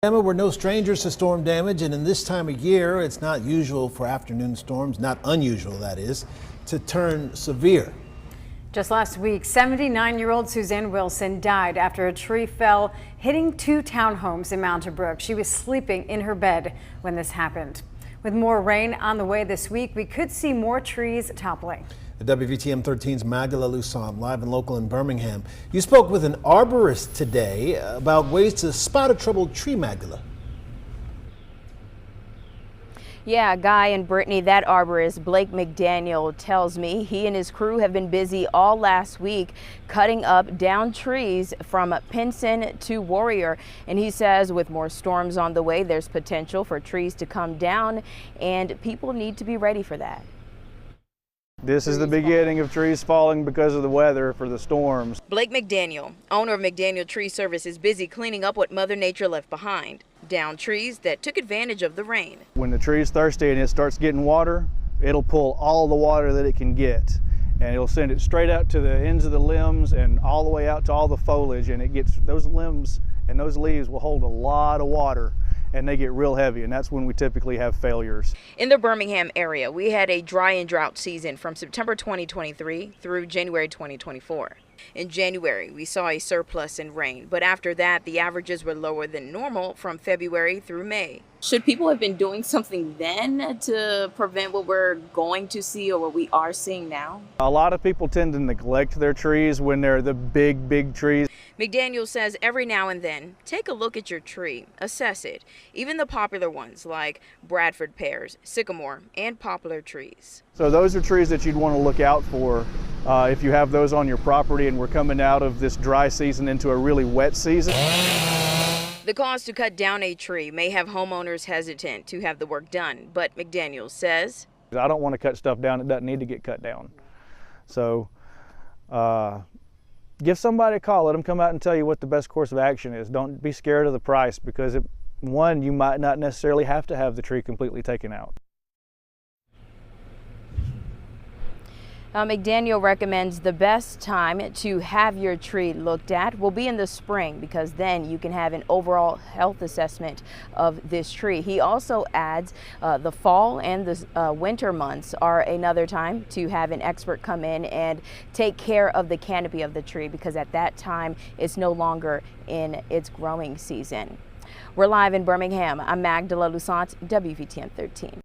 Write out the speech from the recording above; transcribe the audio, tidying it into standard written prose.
Emma, we're no strangers to storm damage, and in this time of year, it's not usual for afternoon storms, not unusual that is, to turn severe. Just last week, 79-year-old Suzanne Wilson died after a tree fell, hitting two townhomes in Mountain Brook. She was sleeping in her bed when this happened. With more rain on the way this week, we could see more trees toppling. The WVTM 13's Magdala Lusant, live and local in Birmingham. You spoke with an arborist today about ways to spot a troubled tree, Magdala. Yeah, Guy and Brittany, that arborist, Blake McDaniel, tells me he and his crew have been busy all last week cutting up down trees from Pinson to Warrior. And he says with more storms on the way, there's potential for trees to come down, and people need to be ready for that. This is the beginning of trees falling because of the weather for the storms. Blake McDaniel, owner of McDaniel Tree Service, is busy cleaning up what Mother Nature left behind. Down trees that took advantage of the rain. When the tree's thirsty and it starts getting water, it'll pull all the water that it can get. And it'll send it straight out to the ends of the limbs and all the way out to all the foliage. And it gets, those limbs and those leaves will hold a lot of water, and they get real heavy, and that's when we typically have failures. In the Birmingham area, we had a dry and drought season from September 2023 through January 2024. In January, we saw a surplus in rain, but after that, the averages were lower than normal from February through May. Should people have been doing something then to prevent what we're going to see or what we are seeing now? A lot of people tend to neglect their trees when they're the big trees. McDaniel says every now and then, take a look at your tree, assess it, even the popular ones like Bradford pears, sycamore, and poplar trees. So those are trees that you'd want to look out for if you have those on your property and we're coming out of this dry season into a really wet season. The cost to cut down a tree may have homeowners hesitant to have the work done, but McDaniel says, I don't want to cut stuff down that doesn't need to get cut down. So give somebody a call, let them come out and tell you what the best course of action is. Don't be scared of the price, because one, you might not necessarily have to have the tree completely taken out. McDaniel recommends the best time to have your tree looked at will be in the spring, because then you can have an overall health assessment of this tree. He also adds the fall and the winter months are another time to have an expert come in and take care of the canopy of the tree, because at that time it's no longer in its growing season. We're live in Birmingham. I'm Magdala Lusant, WVTM 13.